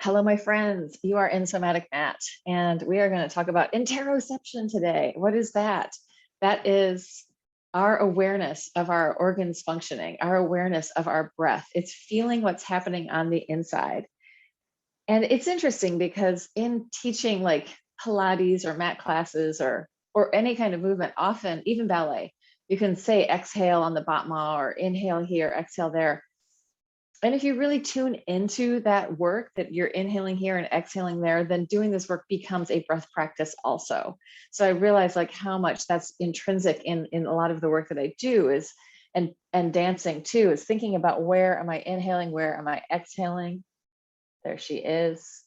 Hello, my friends. You are in Somatic Mat, and we are going to talk about interoception today. What is that? That is our awareness of our organs functioning, our awareness of our breath. It's feeling what's happening on the inside. And it's interesting because in teaching like Pilates or mat classes or any kind of movement, often even ballet, you can say exhale on the battement or inhale here, exhale there. And if you really tune into that work that you're inhaling here and exhaling there, then doing this work becomes a breath practice also. So I realize like how much that's intrinsic in a lot of the work that I do is, and dancing too, is thinking about where am I inhaling, where am I exhaling? There she is,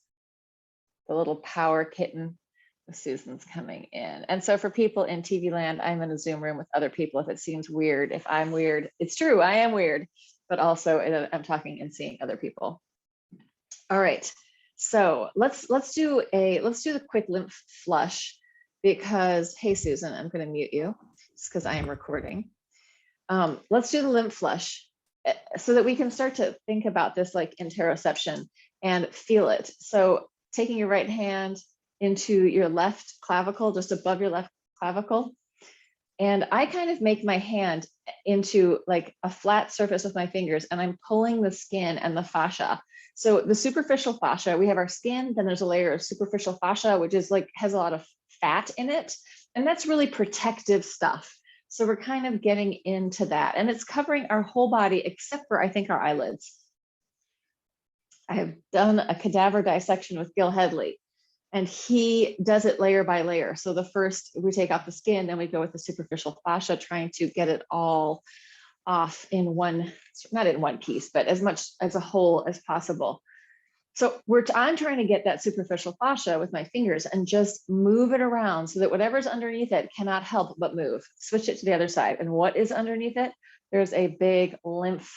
the little power kitten. Susan's coming in. And so for people in TV land, I'm in a Zoom room with other people. If it seems weird, if I'm weird, it's true, I am weird, but also I'm talking and seeing other people. All right, so let's do the quick lymph flush because, hey Susan, I'm going to mute you just because I am recording. Let's do the lymph flush so that we can start to think about this like interoception and feel it. So taking your right hand into your left clavicle, just above your left clavicle. And I kind of make my hand into like a flat surface with my fingers, and I'm pulling the skin and the fascia. So the superficial fascia, we have our skin, then there's a layer of superficial fascia, which is like, has a lot of fat in it. And that's really protective stuff. So we're kind of getting into that, and it's covering our whole body, except for I think our eyelids. I have done a cadaver dissection with Gil Headley, and he does it layer by layer. So the first, we take off the skin, then we go with the superficial fascia, trying to get it all off in one, not in one piece, but as much as a whole as possible. So I'm trying to get that superficial fascia with my fingers and just move it around so that whatever's underneath it cannot help but move. Switch it to the other side. And what is underneath it? There's a big lymph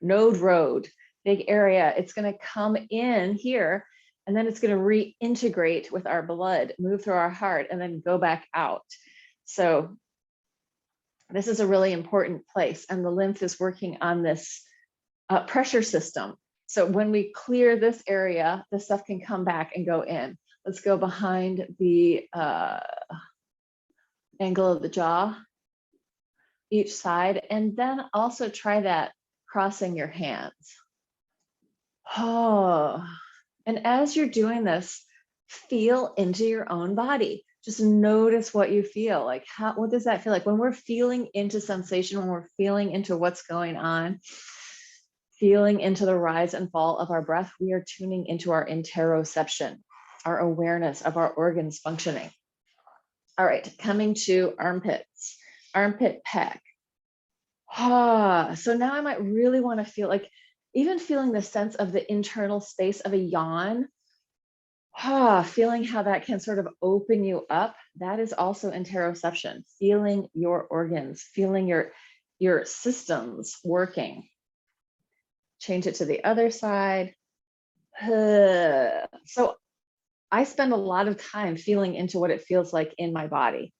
node road, big area. It's going to come in here, and then it's going to reintegrate with our blood, move through our heart, and then go back out. So this is a really important place, and the lymph is working on this pressure system. So when we clear this area, the stuff can come back and go in. Let's go behind the angle of the jaw, each side, and then also try that crossing your hands. Oh. And as you're doing this, feel into your own body. Just notice what you feel. Like, what does that feel like? When we're feeling into sensation, when we're feeling into what's going on, feeling into the rise and fall of our breath, we are tuning into our interoception, our awareness of our organs functioning. All right, coming to armpits, armpit pec. So now I might really want to feel like, even feeling the sense of the internal space of a yawn, feeling how that can sort of open you up. That is also interoception, feeling your organs, feeling your systems working. Change it to the other side. So I spend a lot of time feeling into what it feels like in my body.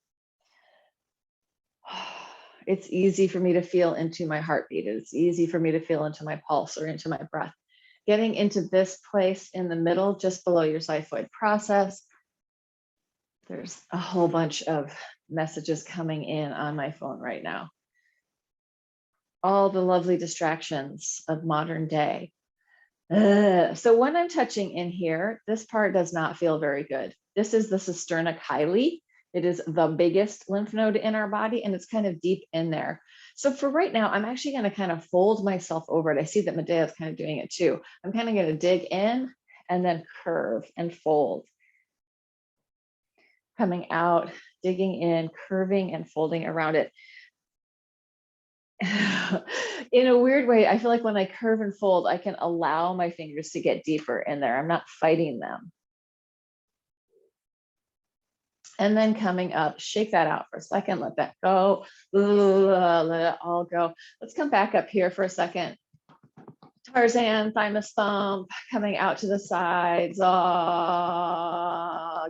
It's easy for me to feel into my heartbeat. It's easy for me to feel into my pulse or into my breath. Getting into this place in the middle, just below your xiphoid process. There's a whole bunch of messages coming in on my phone right now. All the lovely distractions of modern day. So when I'm touching in here, this part does not feel very good. This is the cisterna chyli. It is the biggest lymph node in our body, and it's kind of deep in there. So for right now, I'm actually going to kind of fold myself over it. I see that Medea's kind of doing it too. I'm kind of going to dig in and then curve and fold. Coming out, digging in, curving and folding around it. In a weird way, I feel like when I curve and fold, I can allow my fingers to get deeper in there. I'm not fighting them. And then coming up, shake that out for a second, let that go, let it all go. Let's come back up here for a second. Tarzan, thymus thump, coming out to the sides,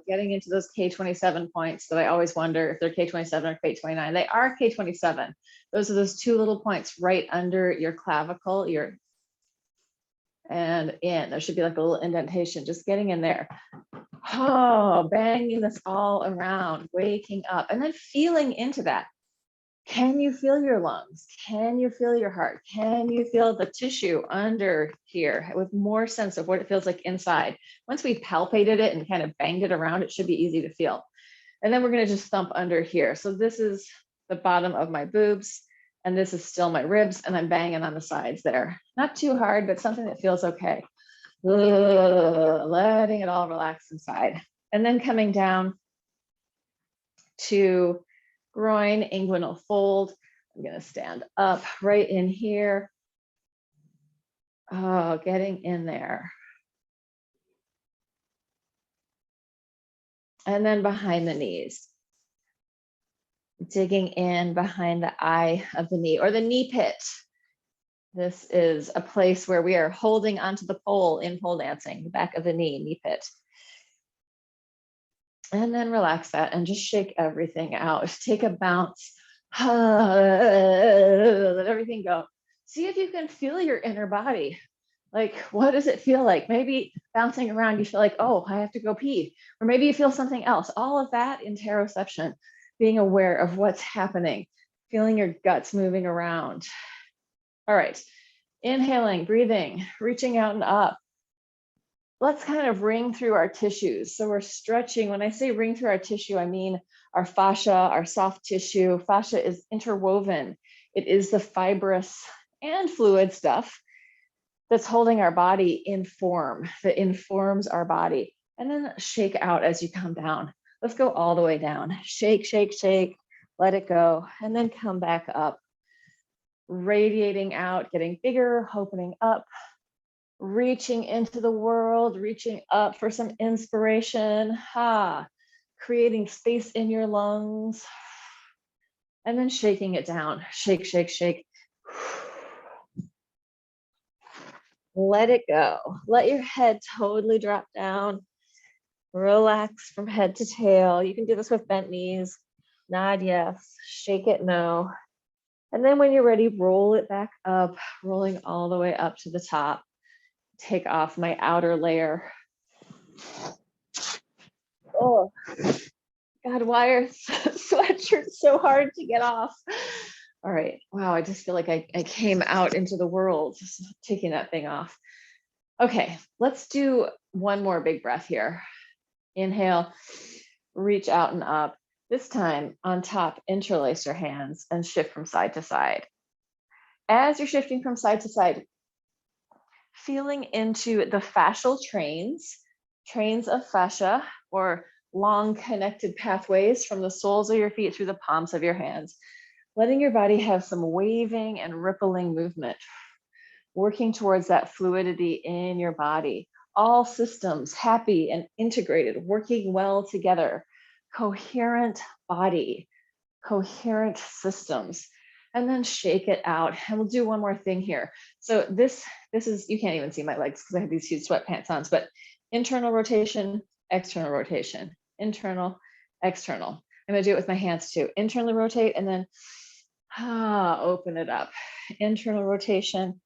getting into those K27 points that I always wonder if they're K27 or K29. They are K27. Those are those two little points right under your clavicle, your and in. There should be like a little indentation, just getting in there. Oh, banging this all around, waking up, and then feeling into that. Can you feel your lungs? Can you feel your heart? Can you feel the tissue under here with more sense of what it feels like inside? Once we palpated it and kind of banged it around, it should be easy to feel. And then we're going to just thump under here. So this is the bottom of my boobs, and this is still my ribs, and I'm banging on the sides there. Not too hard, but something that feels okay. Letting it all relax inside. And then coming down to groin, inguinal fold. I'm going to stand up right in here. Oh, getting in there. And then behind the knees. Digging in behind the eye of the knee or the knee pit. This is a place where we are holding onto the pole in pole dancing, the back of the knee pit. And then relax that and just shake everything out. Take a bounce. Let everything go. See if you can feel your inner body. Like, what does it feel like? Maybe bouncing around, you feel like, oh, I have to go pee. Or maybe you feel something else. All of that interoception, being aware of what's happening, feeling your guts moving around. All right, inhaling, breathing, reaching out and up. Let's kind of ring through our tissues. So we're stretching. When I say ring through our tissue, I mean our fascia, our soft tissue. Fascia is interwoven. It is the fibrous and fluid stuff that's holding our body in form, that informs our body. And then shake out as you come down. Let's go all the way down. Shake, shake, shake, let it go. And then come back up. Radiating out, getting bigger, opening up. Reaching into the world, reaching up for some inspiration, creating space in your lungs, and then shaking it down. Shake, shake, shake. Let it go. Let your head totally drop down. Relax from head to tail. You can do this with bent knees. Nod yes, shake it no. And then when you're ready, roll it back up, rolling all the way up to the top. Take off my outer layer. Oh, God, why are sweatshirts so hard to get off? All right, wow, I just feel like I came out into the world, just taking that thing off. Okay, let's do one more big breath here. Inhale, reach out and up. This time on top, interlace your hands and shift from side to side. As you're shifting from side to side, feeling into the fascial trains of fascia or long connected pathways from the soles of your feet through the palms of your hands, letting your body have some waving and rippling movement, working towards that fluidity in your body. All systems happy and integrated, working well together, coherent body, coherent systems. And then shake it out. And we'll do one more thing here. So this is, you can't even see my legs because I have these huge sweatpants on, but internal rotation, external rotation, internal, external. I'm gonna do it with my hands too. Internally rotate and then open it up. Internal rotation,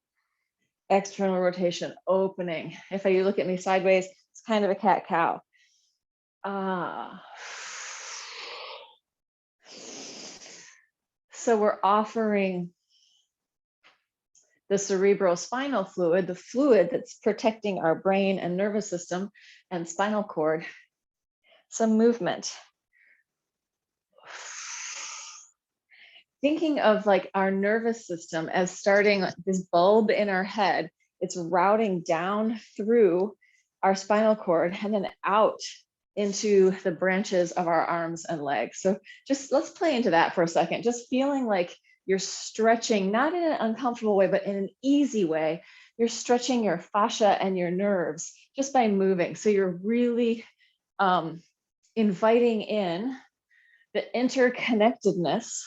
external rotation, opening. If you look at me sideways, it's kind of a cat-cow. So we're offering the cerebrospinal fluid, the fluid that's protecting our brain and nervous system and spinal cord, some movement. Thinking of like our nervous system as starting this bulb in our head, it's routing down through our spinal cord and then out into the branches of our arms and legs. So just let's play into that for a second. Just feeling like you're stretching, not in an uncomfortable way, but in an easy way. You're stretching your fascia and your nerves just by moving. So you're really inviting in the interconnectedness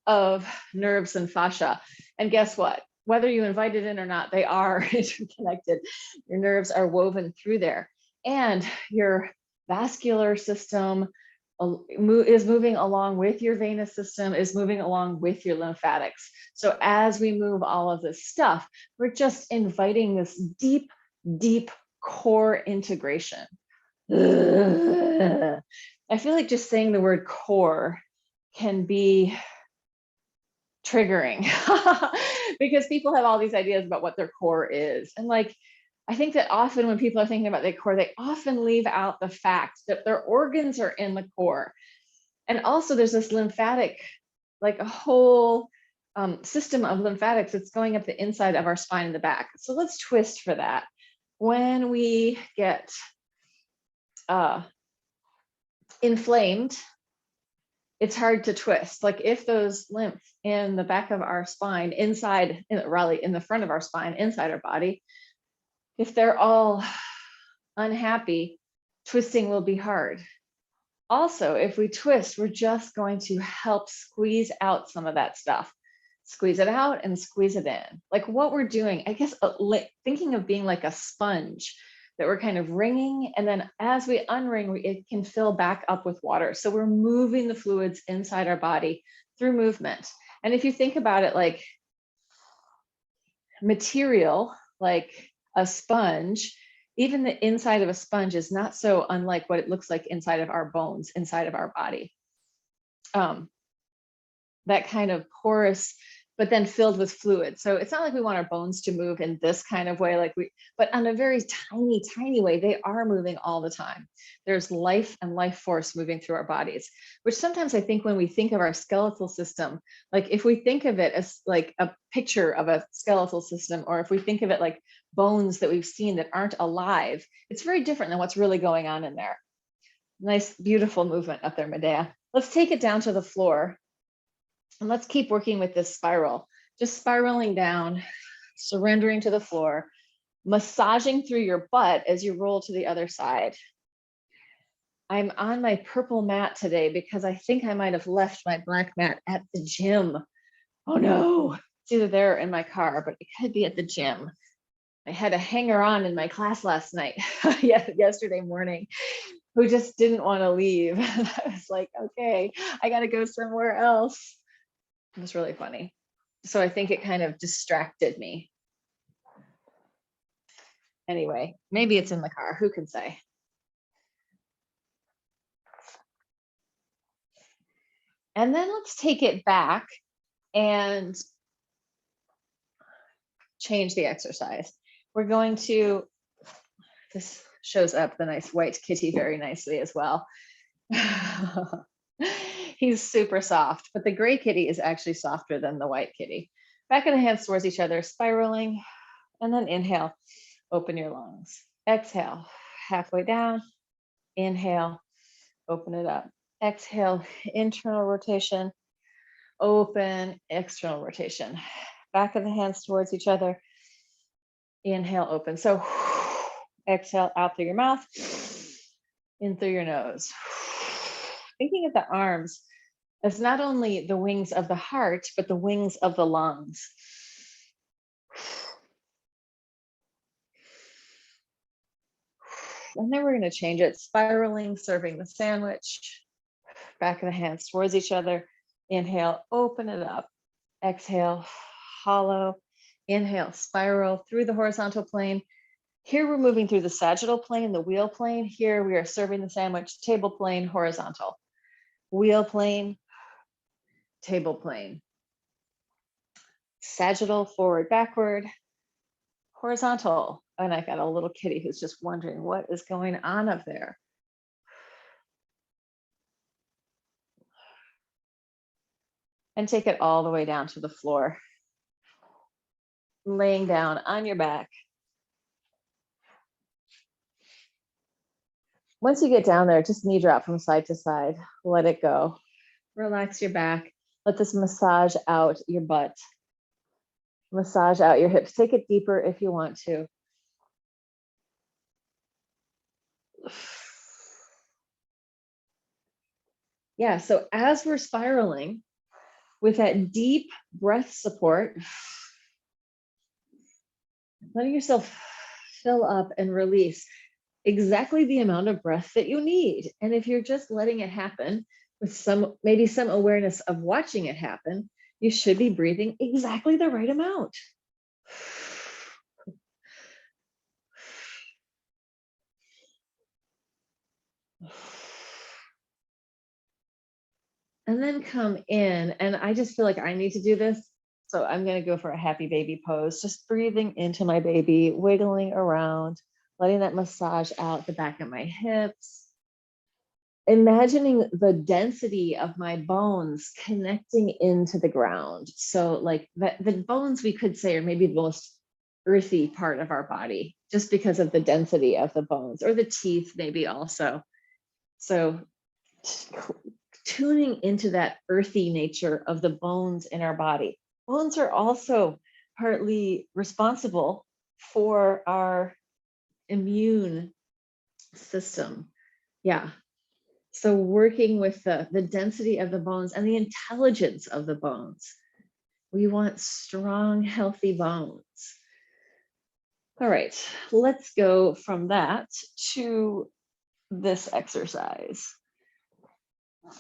of nerves and fascia. And guess what? Whether you invite it in or not, they are interconnected. Your nerves are woven through there. And your vascular system, is moving along with your venous system, is moving along with your lymphatics. So as we move all of this stuff, we're just inviting this deep, deep core integration. I feel like just saying the word core can be triggering because people have all these ideas about what their core is. And like, I think that often when people are thinking about their core, they often leave out the fact that their organs are in the core. And also there's this lymphatic, like a whole system of lymphatics that's going up the inside of our spine in the back. So let's twist for that. When we get inflamed, it's hard to twist. Like if those lymph in the back of our spine, inside, really in the front of our spine, inside our body, if they're all unhappy, twisting will be hard. Also, if we twist, we're just going to help squeeze out some of that stuff. Squeeze it out and squeeze it in. Like what we're doing, I guess, thinking of being like a sponge that we're kind of wringing, and then as we unring, it can fill back up with water. So we're moving the fluids inside our body through movement. And if you think about it like material, like a sponge, even the inside of a sponge is not so unlike what it looks like inside of our bones, inside of our body. That kind of porous, but then filled with fluid. So it's not like we want our bones to move in this kind of way, but on a very tiny, tiny way, they are moving all the time. There's life and life force moving through our bodies, which sometimes I think when we think of our skeletal system, like if we think of it as like a picture of a skeletal system, or if we think of it like bones that we've seen that aren't alive, it's very different than what's really going on in there. Nice, beautiful movement up there, Medea. Let's take it down to the floor. And let's keep working with this spiral, just spiraling down, surrendering to the floor, massaging through your butt as you roll to the other side. I'm on my purple mat today because I think I might have left my black mat at the gym. Oh no, it's either there or in my car, but it could be at the gym. I had a hanger on in my class last night, yesterday morning, who just didn't want to leave. And I was like, okay, I got to go somewhere else. It was really funny. So I think it kind of distracted me. Anyway, maybe it's in the car, who can say? And then let's take it back and change the exercise. We're going to, this shows up the nice white kitty very nicely as well. He's super soft, but the gray kitty is actually softer than the white kitty. Back of the hands towards each other, spiraling, and then inhale, open your lungs. Exhale, halfway down, inhale, open it up. Exhale, internal rotation, open, external rotation. Back of the hands towards each other, inhale, open. So exhale out through your mouth, in through your nose. Thinking of the arms as not only the wings of the heart, but the wings of the lungs. And then we're going to change it, spiraling, serving the sandwich. Back of the hands towards each other. Inhale, open it up. Exhale, hollow. Inhale, spiral through the horizontal plane. Here we're moving through the sagittal plane, the wheel plane. Here we are serving the sandwich, table plane, horizontal. Wheel plane, table plane. Sagittal, forward, backward, horizontal. And I got a little kitty who's just wondering what is going on up there. And take it all the way down to the floor. Laying down on your back. Once you get down there, just knee drop from side to side. Let it go. Relax your back. Let this massage out your butt. Massage out your hips. Take it deeper if you want to. Yeah, so as we're spiraling, with that deep breath support, letting yourself fill up and release. exactly the amount of breath that you need. And if you're just letting it happen with maybe some awareness of watching it happen, you should be breathing exactly the right amount. And then come in, and I just feel like I need to do this. So I'm going to go for a happy baby pose, just breathing into my baby, wiggling around, letting that massage out the back of my hips. Imagining the density of my bones connecting into the ground. So like the bones, we could say, are maybe the most earthy part of our body, just because of the density of the bones, or the teeth maybe also. So tuning into that earthy nature of the bones in our body. Bones are also partly responsible for our immune system. Yeah. So working with the density of the bones and the intelligence of the bones. We want strong, healthy bones. All right, let's go from that to this exercise,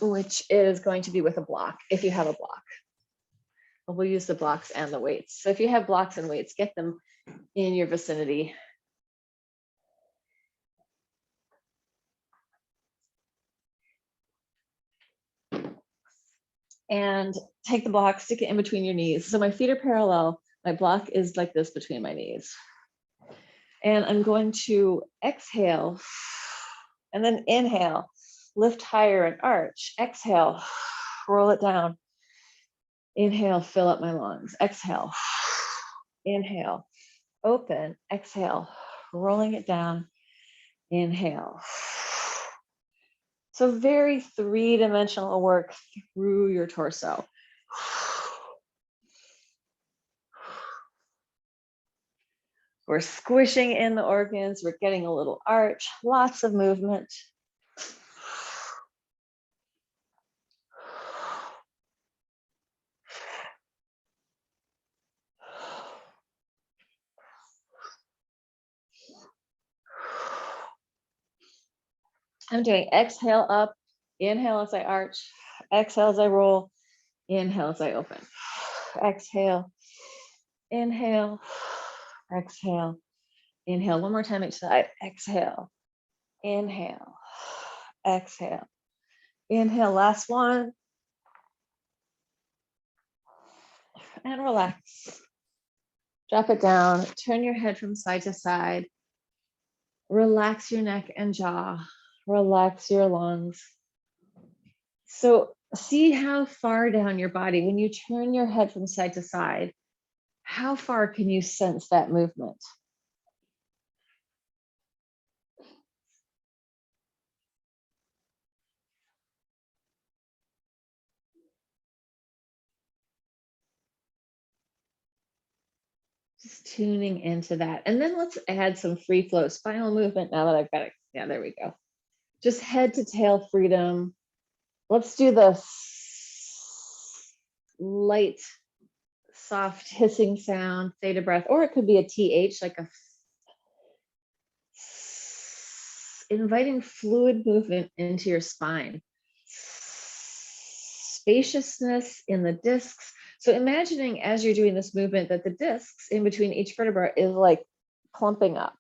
which is going to be with a block, if you have a block. We'll use the blocks and the weights. So if you have blocks and weights, get them in your vicinity. And take the block, stick it in between your knees. So my feet are parallel. My block is like this between my knees. And I'm going to exhale and then inhale, lift higher and arch. Exhale, roll it down. Inhale, fill up my lungs. Exhale, inhale, open. Exhale, rolling it down. Inhale. So very three-dimensional work through your torso. We're squishing in the organs. We're getting a little arch, lots of movement. I'm doing exhale up, inhale as I arch, exhale as I roll, inhale as I open. Exhale, inhale, exhale, inhale. One more time each side. Exhale, inhale, exhale, inhale. Last one. And relax. Drop it down. Turn your head from side to side. Relax your neck and jaw. Relax your lungs. So see how far down your body, when you turn your head from side to side, how far can you sense that movement? Just tuning into that. And then let's add some free flow spinal movement now that I've got it. Yeah, there we go. Just head to tail freedom. Let's do the light, soft hissing sound, theta breath, or it could be a TH, like a inviting fluid movement into your spine. Spaciousness in the discs. So imagining as you're doing this movement that the discs in between each vertebra is like clumping up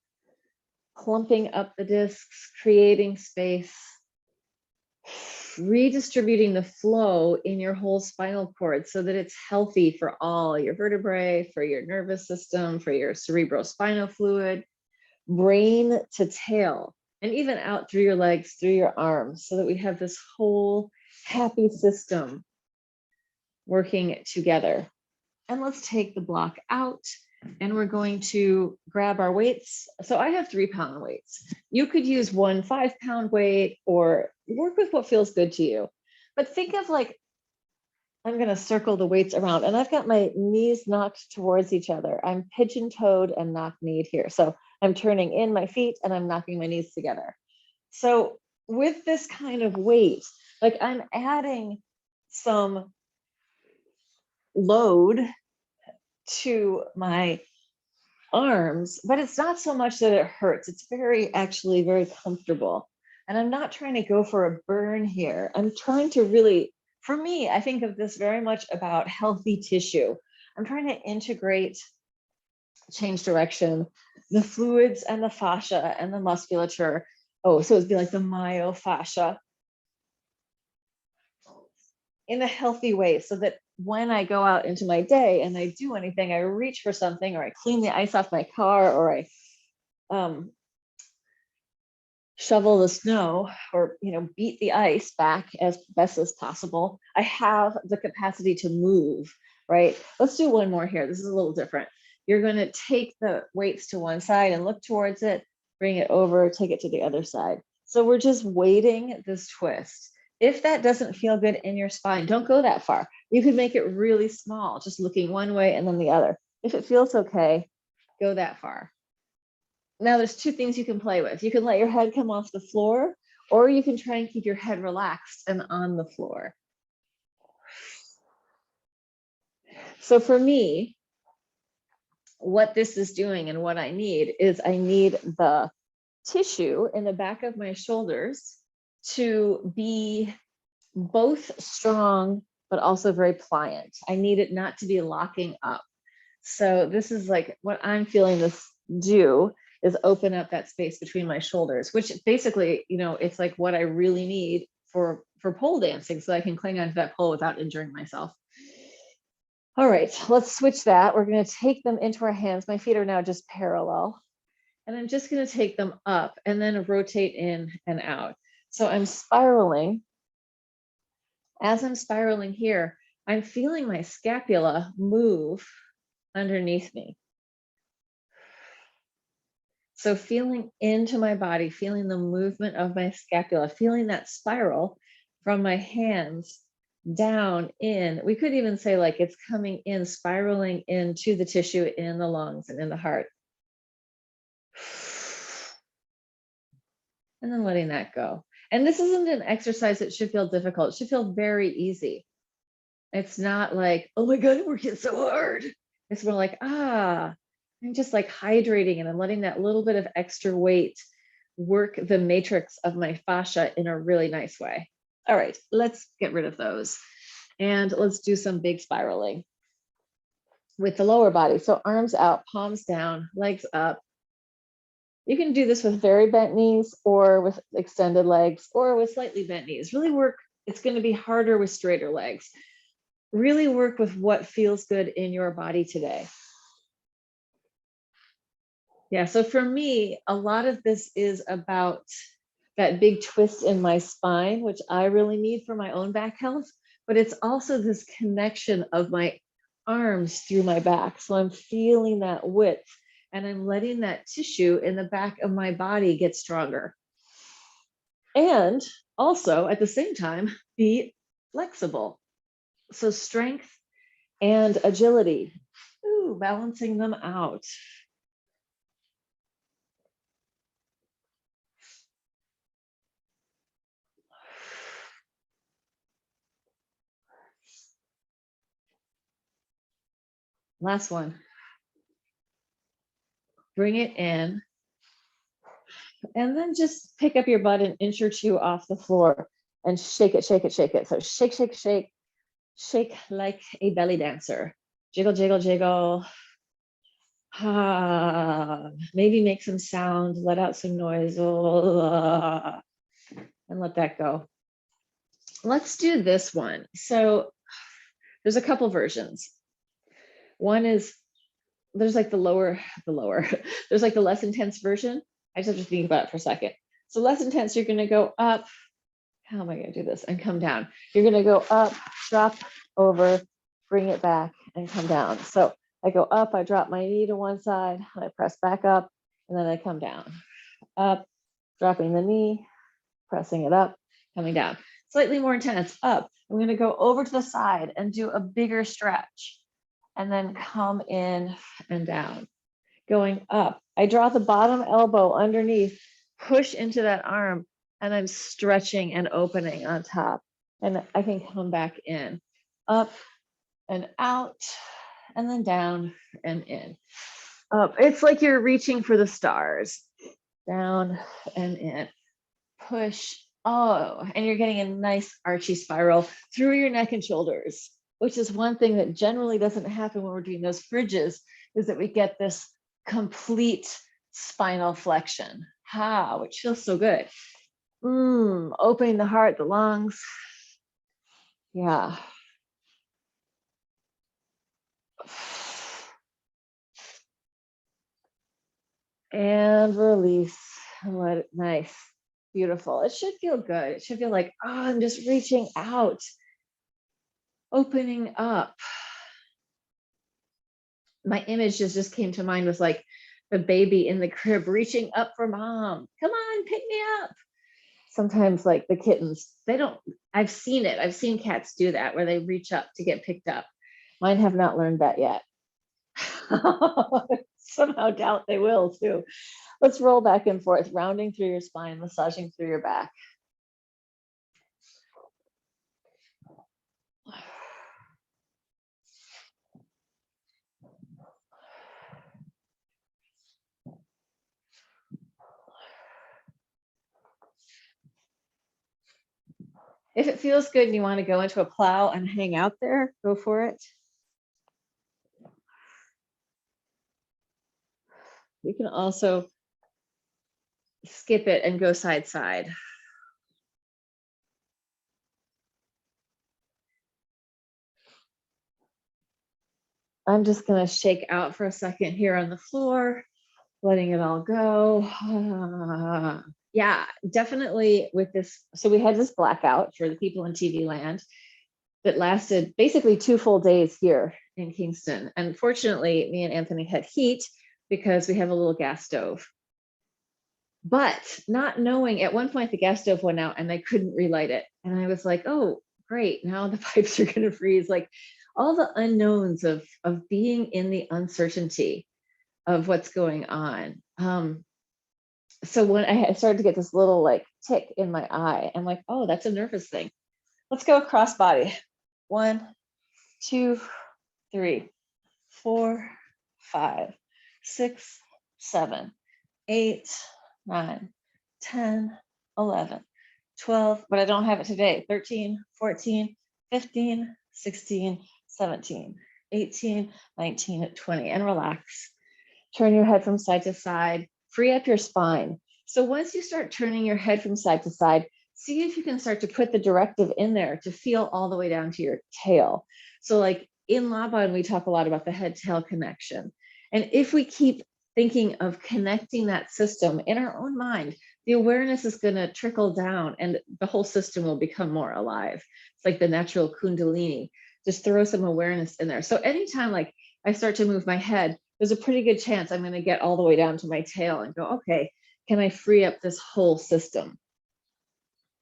the discs, creating space, redistributing the flow in your whole spinal cord so that it's healthy for all your vertebrae, for your nervous system, for your cerebrospinal fluid, brain to tail, and even out through your legs, through your arms, so that we have this whole happy system working together. And let's take the block out, and we're going to grab our weights. So I have 3-pound weights. You could use 1 5-pound weight or work with what feels good to you. But think of like, I'm going to circle the weights around, and I've got my knees knocked towards each other. I'm pigeon-toed and knock-kneed here. So I'm turning in my feet and I'm knocking my knees together. So with this kind of weight, like I'm adding some load to my arms, but it's not so much that it hurts. It's actually very comfortable. And I'm not trying to go for a burn here. I'm trying to really, for me, I think of this very much about healthy tissue. I'm trying to integrate, change direction, the fluids and the fascia and the musculature. Oh, so it'd be like the myofascia in a healthy way, so that when I go out into my day and I do anything, I reach for something, or I clean the ice off my car, or I shovel the snow, or beat the ice back as best as possible, I have the capacity to move, right? Let's do one more here. This is a little different. You're going to take the weights to one side and look towards it, bring it over, take it to the other side. So we're just weighting this twist. If that doesn't feel good in your spine, don't go that far. You could make it really small, just looking one way and then the other. If it feels okay, go that far. Now there's two things you can play with. You can let your head come off the floor, or you can try and keep your head relaxed and on the floor. So for me, what this is doing and what I need is I need the tissue in the back of my shoulders to be both strong, but also very pliant. I need it not to be locking up. So this is like what I'm feeling this do is open up that space between my shoulders, which basically, it's like what I really need for pole dancing, so I can cling onto that pole without injuring myself. All right, let's switch that. We're going to take them into our hands. My feet are now just parallel. And I'm just going to take them up and then rotate in and out. So I'm spiraling. As I'm spiraling here, I'm feeling my scapula move underneath me. So feeling into my body, feeling the movement of my scapula, feeling that spiral from my hands down in. We could even say like it's coming in, spiraling into the tissue in the lungs and in the heart. And then letting that go. And this isn't an exercise that should feel difficult. It should feel very easy. It's not like, oh my God, I'm working so hard. It's more like, I'm just like hydrating, and I'm letting that little bit of extra weight work the matrix of my fascia in a really nice way. All right, let's get rid of those. And let's do some big spiraling with the lower body. So arms out, palms down, legs up. You can do this with very bent knees, or with extended legs, or with slightly bent knees. Really work. It's going to be harder with straighter legs. Really work with what feels good in your body today. Yeah, so for me, a lot of this is about that big twist in my spine, which I really need for my own back health, but it's also this connection of my arms through my back. So I'm feeling that width, and I'm letting that tissue in the back of my body get stronger. And also at the same time, be flexible. So strength and agility, balancing them out. Last one. Bring it in. And then just pick up your butt an inch or two off the floor and shake it, shake it, shake it. So shake, shake, shake, shake like a belly dancer. Jiggle, jiggle, jiggle. Maybe make some sound, let out some noise, and let that go. Let's do this one. So there's a couple versions. One is, there's like the lower, there's like the less intense version. I just have to think about it for a second. So less intense, you're going to go up. How am I going to do this? And come down. You're going to go up, drop over, bring it back, and come down. So I go up, I drop my knee to one side, and I press back up, and then I come down. Up, dropping the knee, pressing it up, coming down. Slightly more intense, up. I'm going to go over to the side and do a bigger stretch, and then come in and down. Going up, I draw the bottom elbow underneath, push into that arm, and I'm stretching and opening on top. And I can come back in, up and out, and then down and in. Up. It's like you're reaching for the stars. Down and in. Push. Oh, and you're getting a nice archy spiral through your neck and shoulders, which is one thing that generally doesn't happen when we're doing those bridges, is that we get this complete spinal flexion. Which feels so good. Opening the heart, the lungs. Yeah. And release and let it, nice, beautiful. It should feel good. It should feel like, I'm just reaching out, opening up. My image just came to mind was like the baby in the crib reaching up for mom. Come on, pick me up. Sometimes like the kittens, I've seen it. I've seen cats do that where they reach up to get picked up. Mine have not learned that yet. Somehow doubt they will too. Let's roll back and forth, rounding through your spine, massaging through your back. If it feels good and you want to go into a plow and hang out there, go for it. You can also skip it and go side side. I'm just going to shake out for a second here on the floor, letting it all go. Yeah, definitely with this. So we had this blackout for the people in TV land that lasted basically 2 full days here in Kingston. And fortunately, me and Anthony had heat because we have a little gas stove. But not knowing, at one point the gas stove went out and they couldn't relight it. And I was like, oh, great, now the pipes are going to freeze. Like all the unknowns of being in the uncertainty of what's going on. So when I started to get this little like tick in my eye, I'm like, oh, that's a nervous thing. Let's go cross body. 1, 2, 3, 4, 5, 6, 7, 8, 9, 10, 11, 12, but I don't have it today. 13, 14, 15, 16, 17, 18, 19, 20, and relax. Turn your head from side to side, free up your spine. So once you start turning your head from side to side, see if you can start to put the directive in there to feel all the way down to your tail. So like in Laban, we talk a lot about the head-tail connection. And if we keep thinking of connecting that system in our own mind, the awareness is going to trickle down and the whole system will become more alive. It's like the natural kundalini. Just throw some awareness in there. So anytime like I start to move my head, there's a pretty good chance I'm going to get all the way down to my tail and go, okay, can I free up this whole system?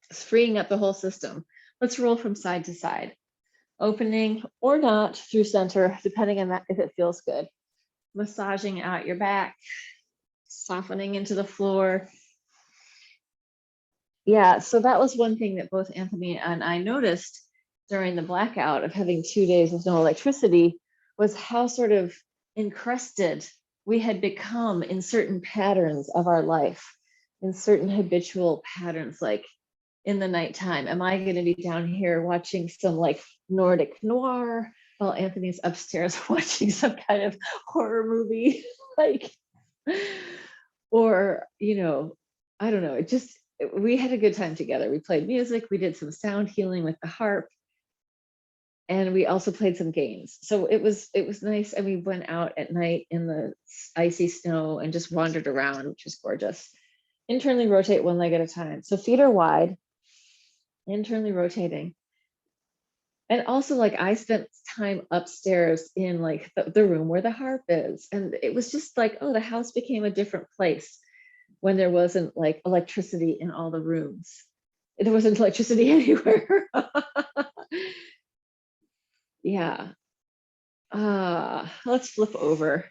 It's freeing up the whole system. Let's roll from side to side, opening or not through center, depending on that, if it feels good. Massaging out your back, softening into the floor. Yeah, so that was one thing that both Anthony and I noticed during the blackout of having 2 days with no electricity was how sort of encrusted we had become in certain patterns of our life, in certain habitual patterns, like in the nighttime. Am I going to be down here watching some like Nordic noir while Anthony's upstairs watching some kind of horror movie? Like, or, you know, I don't know. It just, we had a good time together. We played music, we did some sound healing with the harp, and we also played some games. So it was nice. And we went out at night in the icy snow and just wandered around, which was gorgeous. Internally rotate one leg at a time. So feet are wide, internally rotating. And also like I spent time upstairs in like the room where the harp is. And it was just like, oh, the house became a different place when there wasn't like electricity in all the rooms. There wasn't electricity anywhere. Yeah. Let's flip over.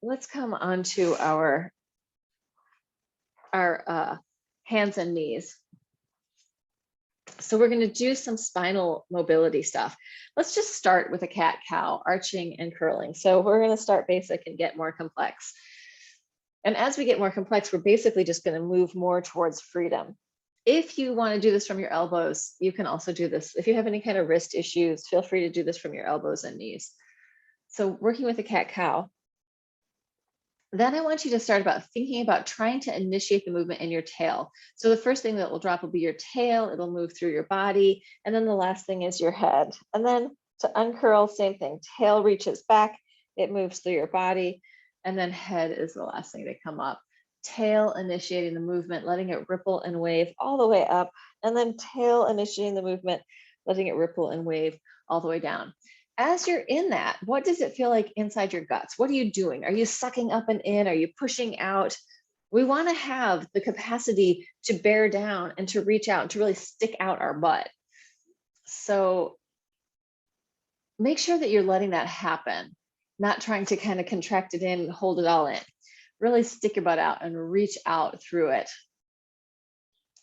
Let's come onto our hands and knees. So we're going to do some spinal mobility stuff. Let's just start with a cat-cow, arching and curling. So we're going to start basic and get more complex. And as we get more complex, we're basically just going to move more towards freedom. If you want to do this from your elbows, you can also do this. If you have any kind of wrist issues, feel free to do this from your elbows and knees. So working with a cat-cow. Then I want you to start thinking about trying to initiate the movement in your tail. So the first thing that will drop will be your tail. It'll move through your body. And then the last thing is your head. And then to uncurl, same thing. Tail reaches back. It moves through your body. And then head is the last thing to come up. Tail initiating the movement, letting it ripple and wave all the way up. And then tail initiating the movement, letting it ripple and wave all the way down. As you're in that, what does it feel like inside your guts? What are you doing? Are you sucking up and in? Are you pushing out? We want to have the capacity to bear down and to reach out and to really stick out our butt. So make sure that you're letting that happen, not trying to kind of contract it in and hold it all in. Really stick your butt out and reach out through it.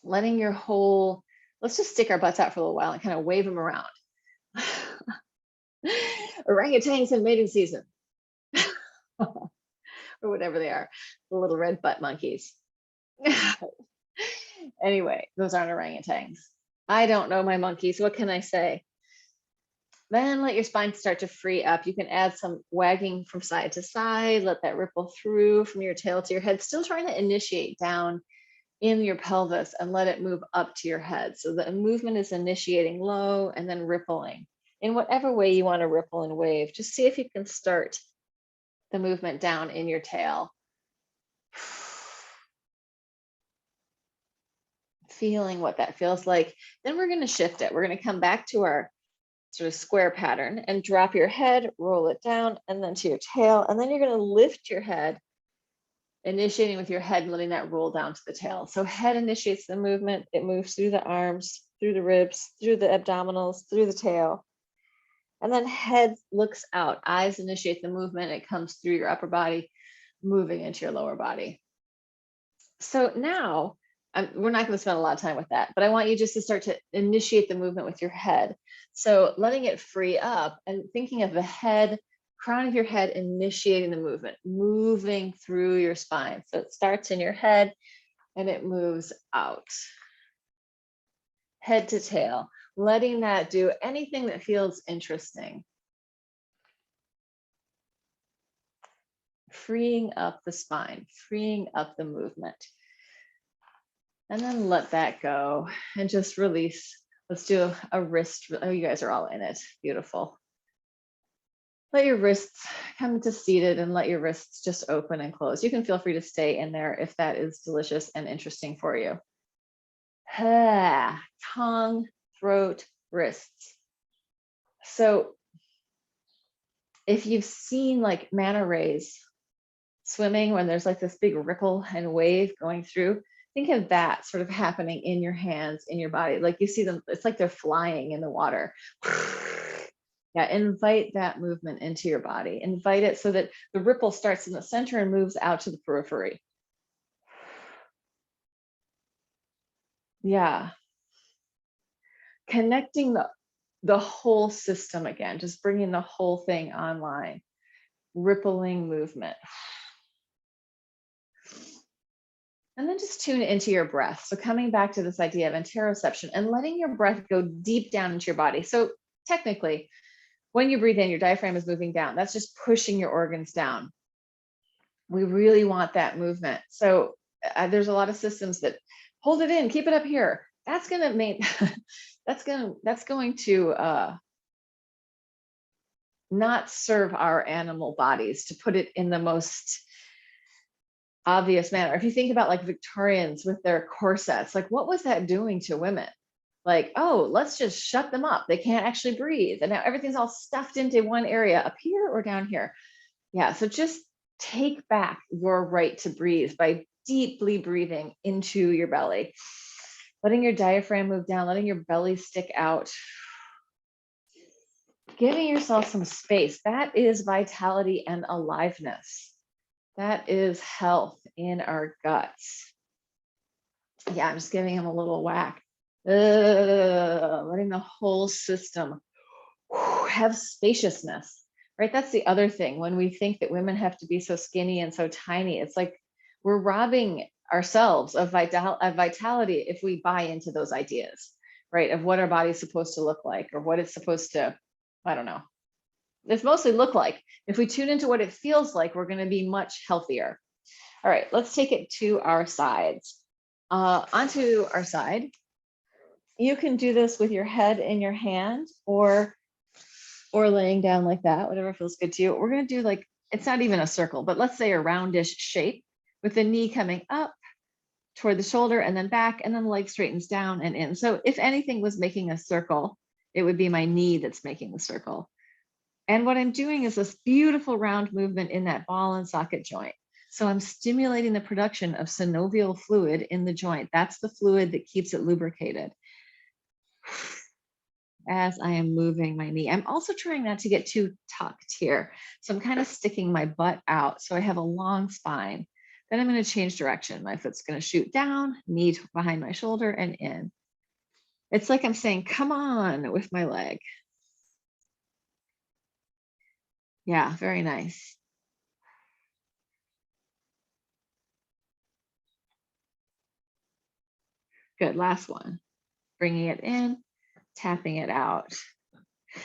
Letting your whole, let's just stick our butts out for a little while and kind of wave them around. Orangutans in mating season. Or whatever they are, the little red butt monkeys. Anyway, those aren't orangutans. I don't know my monkeys. What can I say? Then let your spine start to free up. You can add some wagging from side to side. Let that ripple through from your tail to your head. Still trying to initiate down in your pelvis and let it move up to your head. So the movement is initiating low and then rippling. In whatever way you want to ripple and wave, just see if you can start the movement down in your tail. Feeling what that feels like. Then we're going to shift it. We're going to come back to our sort of square pattern and drop your head, roll it down, and then to your tail. And then you're going to lift your head, initiating with your head and letting that roll down to the tail. So head initiates the movement. It moves through the arms, through the ribs, through the abdominals, through the tail. And then head looks out, eyes initiate the movement. It comes through your upper body, moving into your lower body. So now, we're not going to spend a lot of time with that, but I want you just to start to initiate the movement with your head. So letting it free up and thinking of the head, crown of your head, initiating the movement, moving through your spine. So it starts in your head and it moves out. Head to tail, letting that do anything that feels interesting. Freeing up the spine, freeing up the movement. And then let that go and just release. Let's do a wrist. Oh, you guys are all in it. Beautiful. Let your wrists come to seated and let your wrists just open and close. You can feel free to stay in there if that is delicious and interesting for you. Tongue, throat, wrists. So if you've seen like manta rays swimming when there's like this big ripple and wave going through, think of that sort of happening in your hands, in your body. Like you see them, it's like they're flying in the water. Yeah, invite that movement into your body. Invite it so that the ripple starts in the center and moves out to the periphery. Yeah. Connecting the whole system again, just bringing the whole thing online. Rippling movement. And then just tune into your breath. So coming back to this idea of interoception and letting your breath go deep down into your body. So technically, when you breathe in, your diaphragm is moving down. That's just pushing your organs down. We really want that movement. So there's a lot of systems that hold it in, keep it up here. That's going to make, that's going to not serve our animal bodies, to put it in the most obvious manner. If you think about like Victorians with their corsets, like what was that doing to women? Like, oh, let's just shut them up. They can't actually breathe. And now everything's all stuffed into one area, up here or down here. Yeah, so just take back your right to breathe by deeply breathing into your belly, letting your diaphragm move down, letting your belly stick out, giving yourself some space. That is vitality and aliveness. That is health in our guts. Yeah, I'm just giving him a little whack. Letting the whole system have spaciousness, right? That's the other thing. When we think that women have to be so skinny and so tiny, it's like we're robbing ourselves of vitality if we buy into those ideas, right? Of what our body's supposed to look like or what it's supposed to, I don't know. It's mostly look like. If we tune into what it feels like, we're going to be much healthier. All right, let's take it to our sides. Onto our side. You can do this with your head in your hand or laying down like that, whatever feels good to you. We're going to do like, it's not even a circle, but let's say a roundish shape with the knee coming up toward the shoulder and then back, and then the leg straightens down and in. So if anything was making a circle, it would be my knee that's making the circle. And what I'm doing is this beautiful round movement in that ball and socket joint. So I'm stimulating the production of synovial fluid in the joint. That's the fluid that keeps it lubricated. As I am moving my knee, I'm also trying not to get too tucked here. So I'm kind of sticking my butt out so I have a long spine. Then I'm going to change direction. My foot's going to shoot down, knee behind my shoulder and in. It's like I'm saying, come on with my leg. Yeah, very nice. Good, last one. Bringing it in, tapping it out.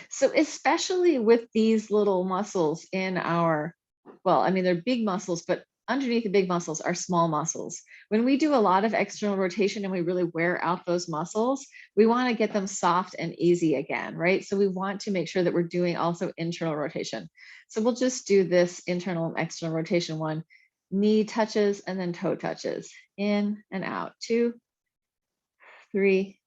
So especially with these little muscles in our, well, I mean, they're big muscles, but underneath the big muscles are small muscles. When we do a lot of external rotation and we really wear out those muscles, we want to get them soft and easy again, right? So we want to make sure that we're doing also internal rotation. So we'll just do this internal and external rotation one. Knee touches and then toe touches. In and out. 2, 3,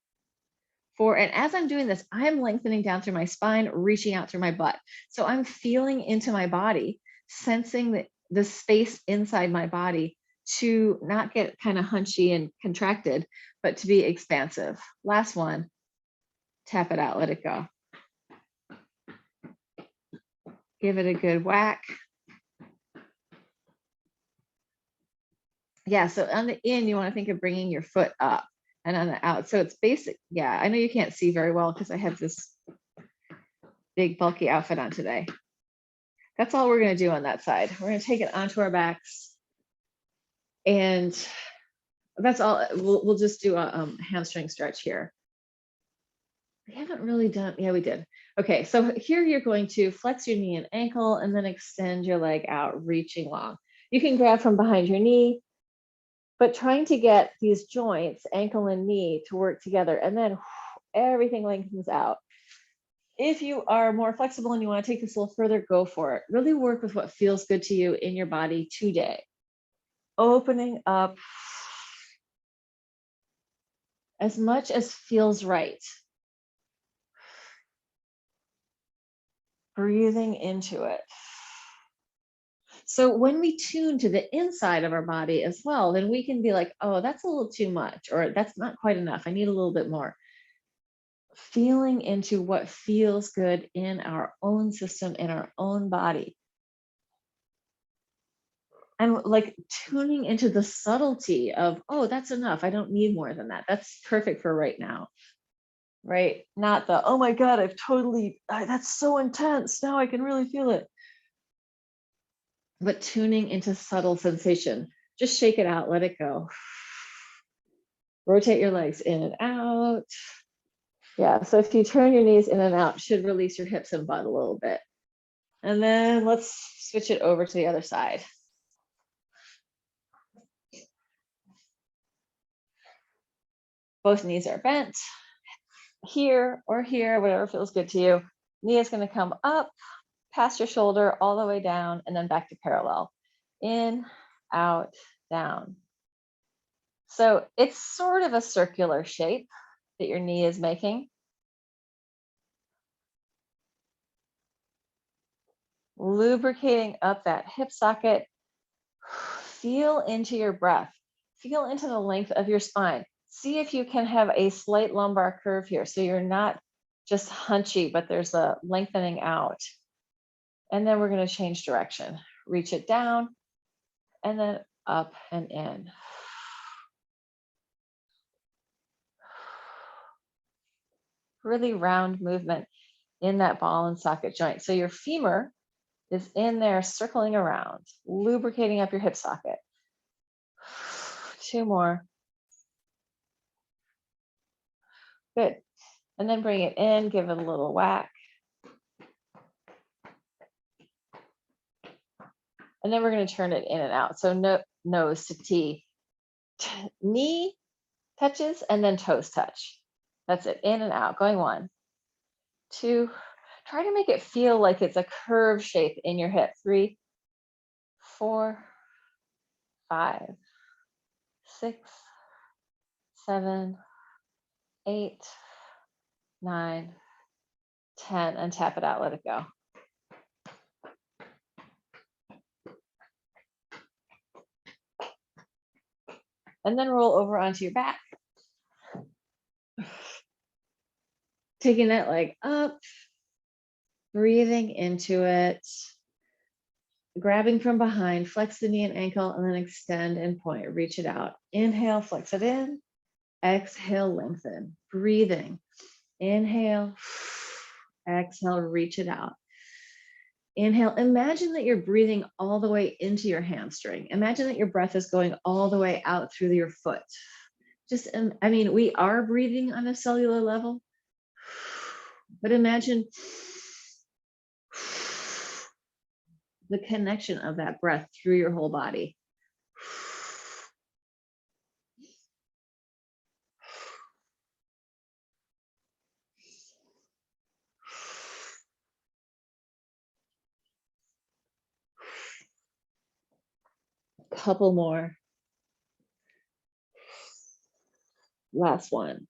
4. And as I'm doing this, I'm lengthening down through my spine, reaching out through my butt. So I'm feeling into my body, sensing the space inside my body to not get kind of hunchy and contracted, but to be expansive. Last one, tap it out, let it go. Give it a good whack. Yeah, so on the in, you want to think of bringing your foot up. And on the out, so it's basic. Yeah, I know you can't see very well because I have this big bulky outfit on today. That's all we're going to do on that side. We're going to take it onto our backs, and that's all. We'll just do a hamstring stretch here. We haven't really done. Yeah, we did. Okay, so here you're going to flex your knee and ankle, and then extend your leg out, reaching long. You can grab from behind your knee, but trying to get these joints, ankle and knee, to work together, and then everything lengthens out. If you are more flexible and you want to take this a little further, go for it. Really work with what feels good to you in your body today. Opening up as much as feels right. Breathing into it. So when we tune to the inside of our body as well, then we can be like, oh, that's a little too much, or that's not quite enough. I need a little bit more. Feeling into what feels good in our own system, in our own body. And like tuning into the subtlety of, oh, that's enough. I don't need more than that. That's perfect for right now. Right? Not the, oh my God, that's so intense. Now I can really feel it. But tuning into subtle sensation. Just shake it out, let it go. Rotate your legs in and out. Yeah, so if you turn your knees in and out, should release your hips and butt a little bit. And then let's switch it over to the other side. Both knees are bent. Here or here, whatever feels good to you. Knee is going to come up past your shoulder all the way down and then back to parallel. In, out, down. So it's sort of a circular shape that your knee is making. Lubricating up that hip socket. Feel into your breath. Feel into the length of your spine. See if you can have a slight lumbar curve here so you're not just hunchy, but there's a lengthening out. And then we're going to change direction. Reach it down and then up and in. really round movement in that ball and socket joint. So your femur is in there circling around, lubricating up your hip socket. 2 more. Good. And then bring it in, give it a little whack. And then we're going to turn it in and out. So nose to T. Knee touches and then toes touch. That's it. In and out. Going 1, 2. Try to make it feel like it's a curved shape in your hip. 3, 4, 5, 6, 7, 8, 9, 10. And tap it out. Let it go. And then roll over onto your back. Taking that leg up, breathing into it, grabbing from behind, flex the knee and ankle, and then extend and point, reach it out. Inhale, flex it in. Exhale, lengthen. Breathing. Inhale, exhale, reach it out. Inhale, imagine that you're breathing all the way into your hamstring. Imagine that your breath is going all the way out through your foot. Just, I mean, we are breathing on a cellular level, but imagine the connection of that breath through your whole body. Couple more. Last one.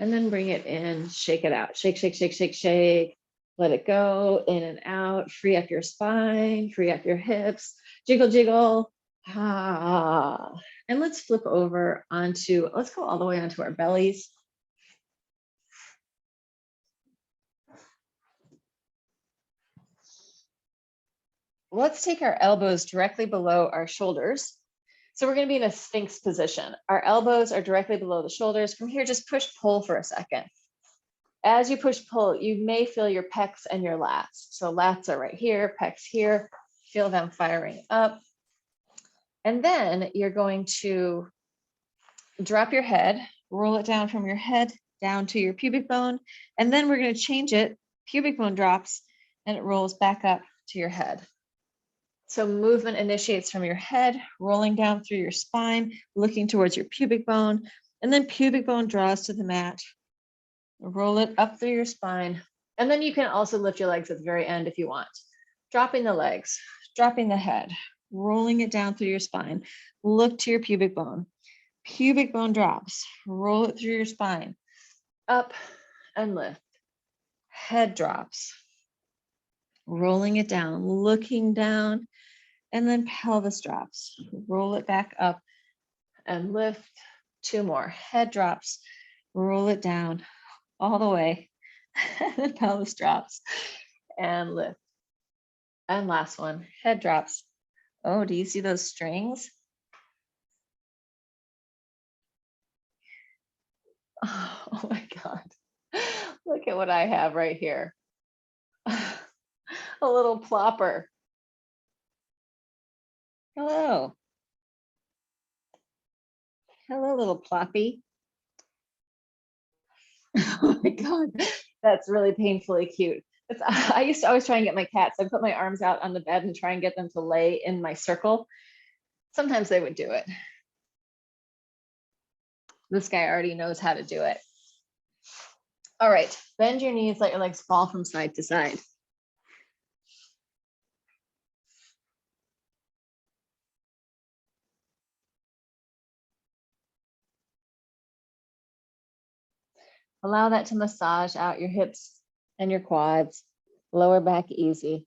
And then bring it in, shake it out. Shake, shake, shake, shake, shake. Let it go in and out. Free up your spine, free up your hips. Jiggle, jiggle. Ah. And let's flip over onto, let's go all the way onto our bellies. Let's take our elbows directly below our shoulders. So we're going to be in a Sphinx position. Our elbows are directly below the shoulders. From here, just push pull for a second. As you push pull, you may feel your pecs and your lats. So lats are right here, pecs here. Feel them firing up. And then you're going to drop your head, roll it down from your head down to your pubic bone. And then we're going to change it. Pubic bone drops and it rolls back up to your head. So movement initiates from your head, rolling down through your spine, looking towards your pubic bone, and then pubic bone draws to the mat. Roll it up through your spine. And then you can also lift your legs at the very end if you want. Dropping the legs, dropping the head, rolling it down through your spine. Look to your pubic bone. Pubic bone drops, roll it through your spine. Up and lift. Head drops, rolling it down, looking down. And then pelvis drops, roll it back up and lift. 2 more, head drops, roll it down all the way. And then pelvis drops and lift. And last one, head drops. Oh, do you see those strings? Oh my God. Look at what I have right here. A little plopper. Hello. Hello, little ploppy. Oh my God, that's really painfully cute. I used to always try and get my cats. I'd put my arms out on the bed and try and get them to lay in my circle. Sometimes they would do it. This guy already knows how to do it. All right, bend your knees, let your legs fall from side to side. Allow that to massage out your hips and your quads, lower back easy.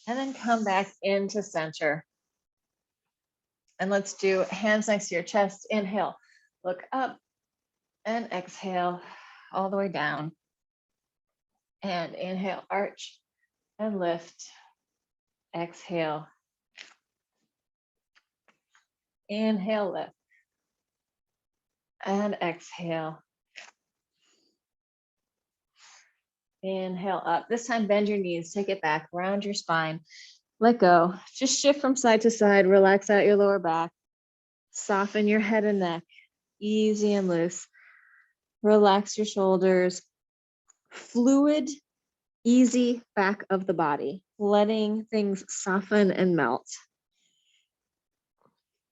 And then come back into center. And let's do hands next to your chest. Inhale, look up and exhale all the way down. And inhale, arch and lift. Exhale. Inhale, lift. And exhale. Inhale up. This time, bend your knees, take it back, round your spine, let go. Just shift from side to side, relax out your lower back, soften your head and neck, easy and loose. Relax your shoulders. Fluid, easy back of the body, letting things soften and melt.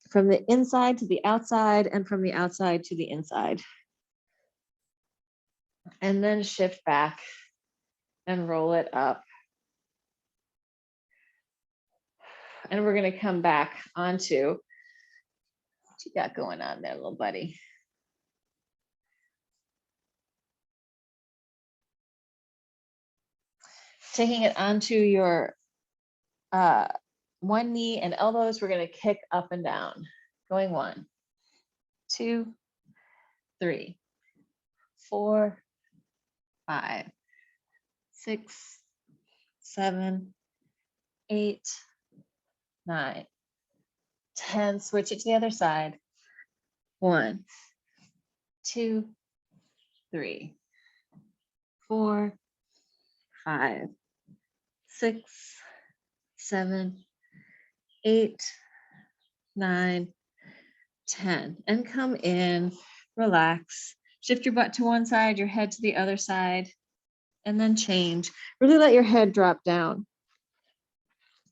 From the inside to the outside and from the outside to the inside. And then shift back and roll it up. And we're going to come back onto what you got going on there, little buddy. Taking it onto your one knee and elbows, we're going to kick up and down. Going 1, 2, 3, 4, 5, 6, 7, 8, 9, 10. Switch it to the other side. 1, 2, 3, 4, 5, 6, 7, 8, 9, 10. And come in, relax. Shift your butt to one side, your head to the other side, and then change. Really let your head drop down.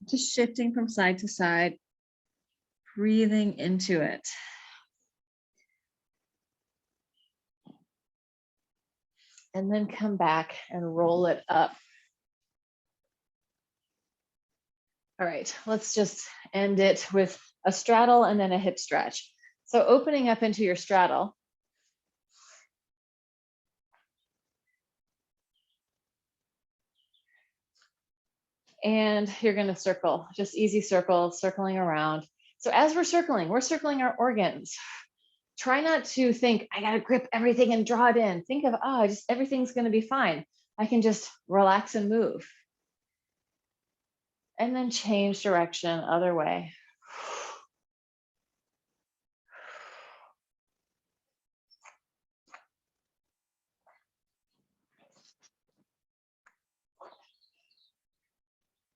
Just shifting from side to side, breathing into it. And then come back and roll it up. All right, let's just end it with a straddle and then a hip stretch. So opening up into your straddle. And you're going to circle, just easy circle, circling around. So as we're circling our organs. Try not to think, I got to grip everything and draw it in. Think of, just everything's going to be fine. I can just relax and move. And then change direction, other way.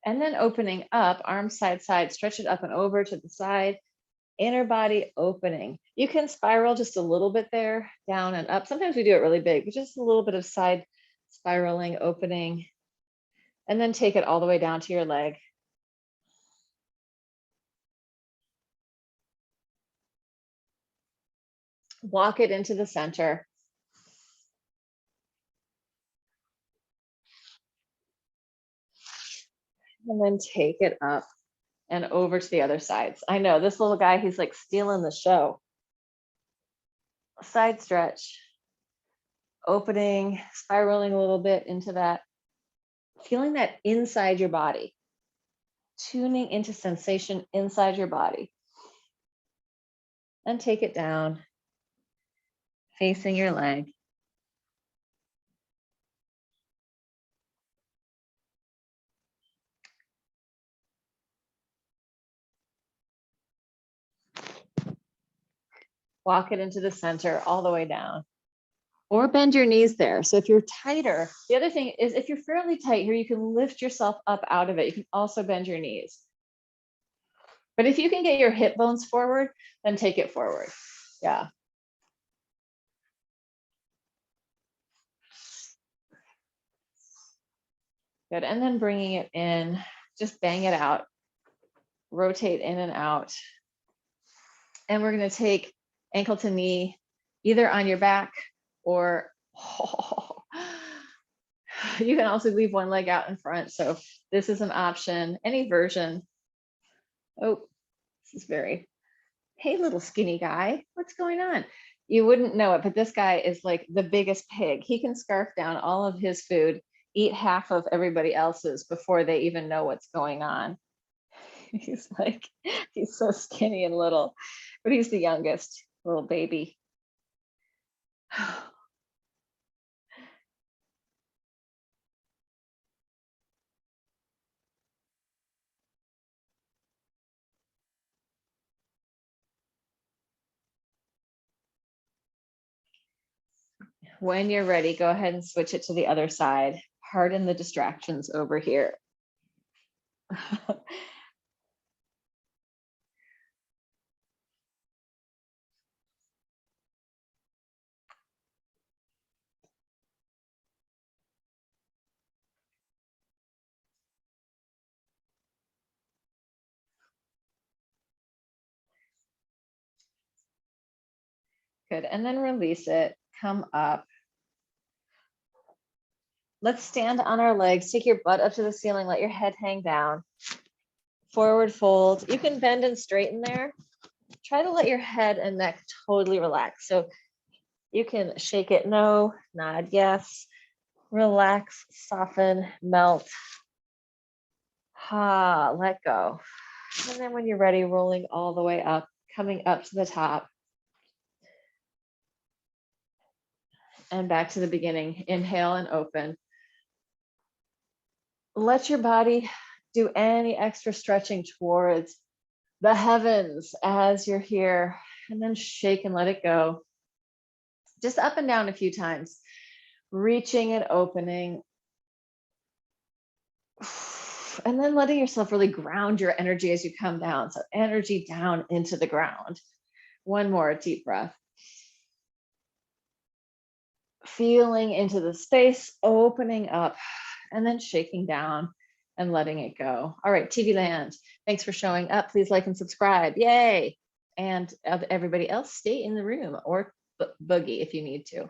And then opening up, arms side, side, stretch it up and over to the side, inner body opening. You can spiral just a little bit there, down and up. Sometimes we do it really big, but just a little bit of side spiraling, opening, and then take it all the way down to your leg. Walk it into the center. And then take it up and over to the other sides. I know this little guy, he's like stealing the show. Side stretch, opening, spiraling a little bit into that, feeling that inside your body, tuning into sensation inside your body. And take it down, facing your leg. Walk it into the center all the way down. Or bend your knees there. So if you're tighter, the other thing is if you're fairly tight here, you can lift yourself up out of it. You can also bend your knees. But if you can get your hip bones forward, then take it forward. Yeah. Good. And then bringing it in, just bang it out. Rotate in and out. And we're going to take ankle to knee, either on your back or you can also leave one leg out in front. So this is an option, any version. Oh, this is very, hey, little skinny guy, what's going on? You wouldn't know it, but this guy is like the biggest pig. He can scarf down all of his food, eat half of everybody else's before they even know what's going on. He's like, he's so skinny and little, but he's the youngest little baby. When you're ready, go ahead and switch it to the other side. Pardon the distractions over here. Good, and then release it, come up. Let's stand on our legs, take your butt up to the ceiling, let your head hang down. Forward fold, you can bend and straighten there. Try to let your head and neck totally relax. So you can shake it no, nod yes, relax, soften, melt. Ha, let go. And then when you're ready, rolling all the way up, coming up to the top. And back to the beginning, inhale and open. Let your body do any extra stretching towards the heavens as you're here, and then shake and let it go. Just up and down a few times, reaching and opening. And then letting yourself really ground your energy as you come down. So energy down into the ground. One more deep breath. Feeling into the space, opening up, and then shaking down and letting it go. All right, TV land, thanks for showing up. Please like and subscribe. Yay. And everybody else, stay in the room or boogie if you need to.